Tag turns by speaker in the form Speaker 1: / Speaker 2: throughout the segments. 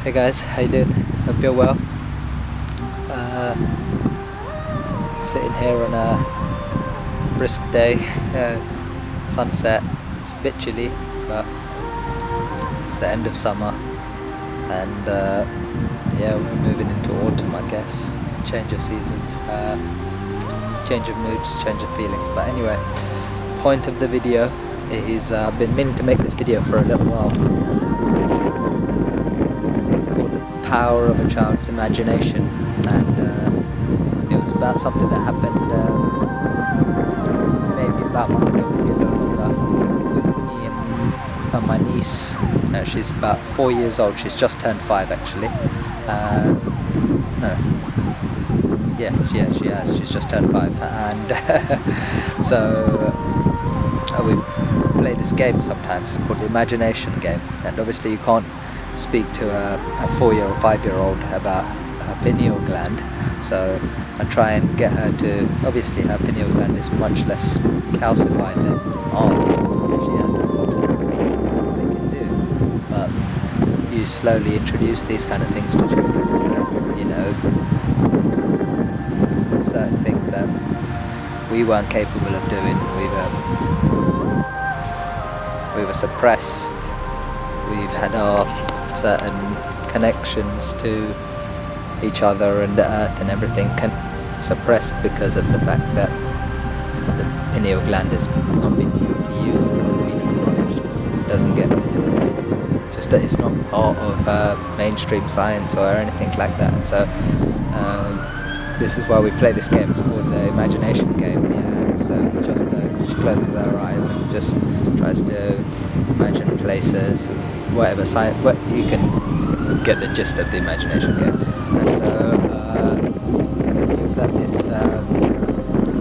Speaker 1: Hey guys, how you doing? Hope you're well. Uh, Sitting here on a brisk day, sunset. It's a bit chilly, but it's the end of summer, and yeah, we're moving into autumn, I guess. Change of seasons, change of moods, change of feelings. But anyway, point of the video is I've been meaning to make this video for a little while. It's called The Power of a Child's Imagination, and it was about something that happened maybe about a month ago, maybe a little longer, with me and my niece. She's about 4 years old. She's just turned 5 actually. No. Yeah, she has. She's just turned 5, and so we play this game sometimes called the imagination game. And obviously, you can't speak to a 4-year or 5-year-old about her pineal gland. So I try and get her to. Obviously, her pineal gland is much less calcified than ours. She has no concept of what they can do. But you slowly introduce these kind of things to children. You know, certain things that we weren't capable of doing. We were suppressed. We've had our certain connections to each other and the earth and everything suppressed because of the fact that the pineal gland is not being used, it's not being acknowledged. It doesn't get just that it's not part of mainstream science or anything like that. And so this is why we play this game. It's called the imagination game. Yeah. So it's just she closes her eyes and just tries to imagine places, whatever science. What you can get the gist of the imagination game. And so it was at this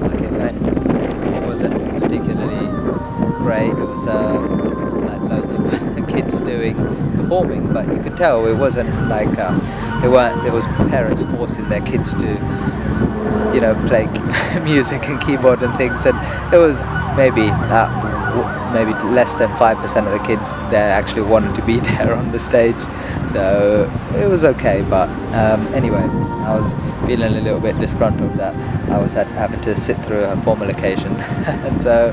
Speaker 1: like event. It wasn't particularly great. It was like loads of kids performing, but you could tell it wasn't like it was parents forcing their kids to, you know, play music and keyboard and things, and it was maybe less than 5% of the kids there actually wanted to be there on the stage. So it was okay, but anyway, I was feeling a little bit disgruntled that I was having to sit through a formal occasion. And so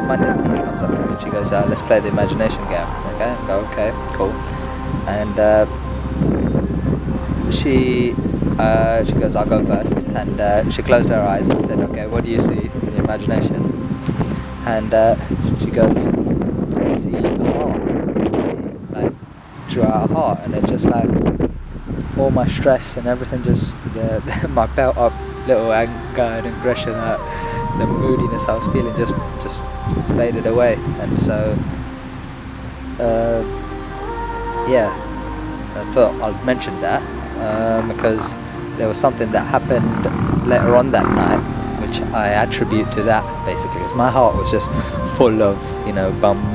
Speaker 1: my niece comes up to me and she goes, let's play the imagination game. Okay, I go, okay, cool. And she goes, I'll go first. And she closed her eyes and I said, okay, what do you see in your imagination? And she goes, I see a heart. She like drew out a heart, and it just like all my stress and everything, just my built up little anger and aggression, the moodiness I was feeling just faded away. And so yeah, I thought I'd mention that because there was something that happened later on that night which I attribute to that, basically, because my heart was just full of, you know, bum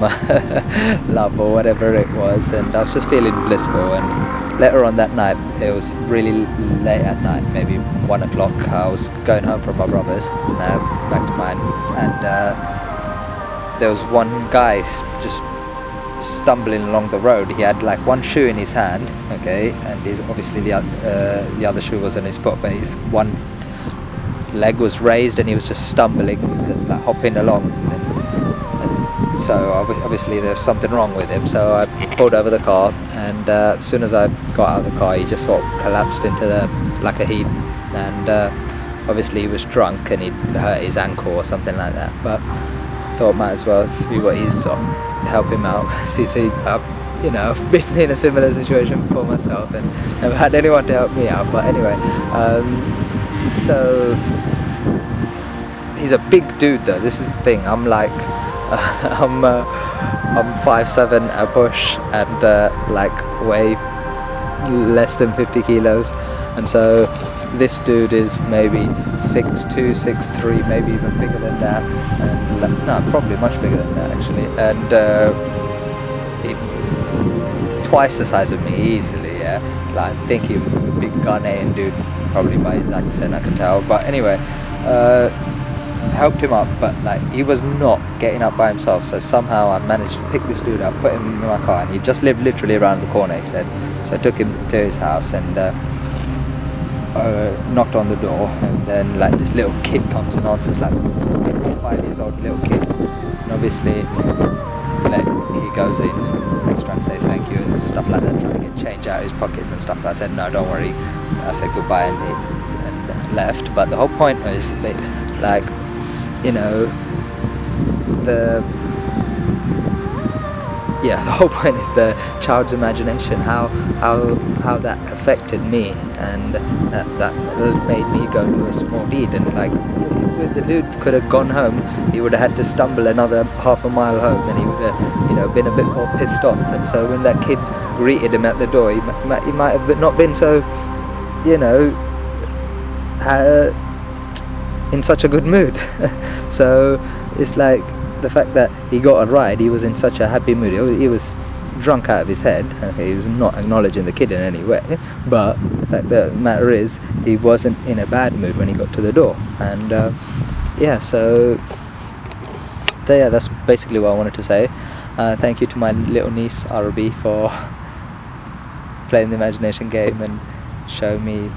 Speaker 1: love or whatever it was, and I was just feeling blissful. And later on that night, it was really late at night, maybe 1 o'clock, I was going home from my brother's, back to mine, and there was one guy just stumbling along the road. He had like one shoe in his hand, okay, and he's obviously the other shoe was on his foot, but his one leg was raised and he was just stumbling, just like hopping along, and so obviously there's something wrong with him. So I pulled over the car, and as soon as I got out of the car, he just sort of collapsed into like a heap, and obviously he was drunk and he'd hurt his ankle or something like that, but thought might as well see what he's sort of help him out. See, you know, I've been in a similar situation before myself and never had anyone to help me out. But anyway, so he's a big dude though. This is the thing. I'm like, I'm 5'7", a bush, and like weigh less than 50 kilos, and so this dude is maybe 6'2", 6'3", maybe even bigger than that, and no, probably much bigger than that actually, and twice the size of me easily. Yeah, like I think he was a big Ghanaian dude, probably by his accent I can tell. But anyway, helped him up, but like he was not getting up by himself. So somehow I managed to pick this dude up, put him in my car, and he just lived literally around the corner, he said. So I took him to his house and knocked on the door, and then like this little kid comes and answers, like 5 years old little kid, and obviously like he goes in and he's trying to say thank you and stuff like that, trying to get change out of his pockets and stuff. I said no, don't worry. I said goodbye and left. But the whole point is like, you know, the whole point is the child's imagination, how that affected me, and that made me go do a small deed. And like, the dude could have gone home, he would have had to stumble another half a mile home, and he would have, you know, been a bit more pissed off. And so when that kid greeted him at the door, he might have not been so, you know, in such a good mood. So it's like the fact that he got a ride, he was in such a happy mood. He was drunk out of his head. Okay, he was not acknowledging the kid in any way, but the fact that the matter is, he wasn't in a bad mood when he got to the door. And so that's basically what I wanted to say. Thank you to my little niece Arabi for playing the imagination game and showing me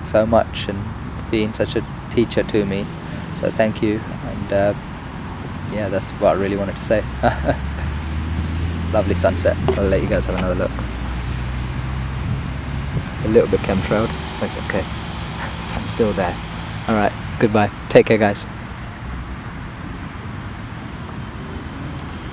Speaker 1: so much and being such a teacher to me. So thank you, and that's what I really wanted to say. Lovely sunset. I'll let you guys have another look. It's a little bit chemtrailed, but it's okay. The sun's still there. Alright, goodbye. Take care, guys.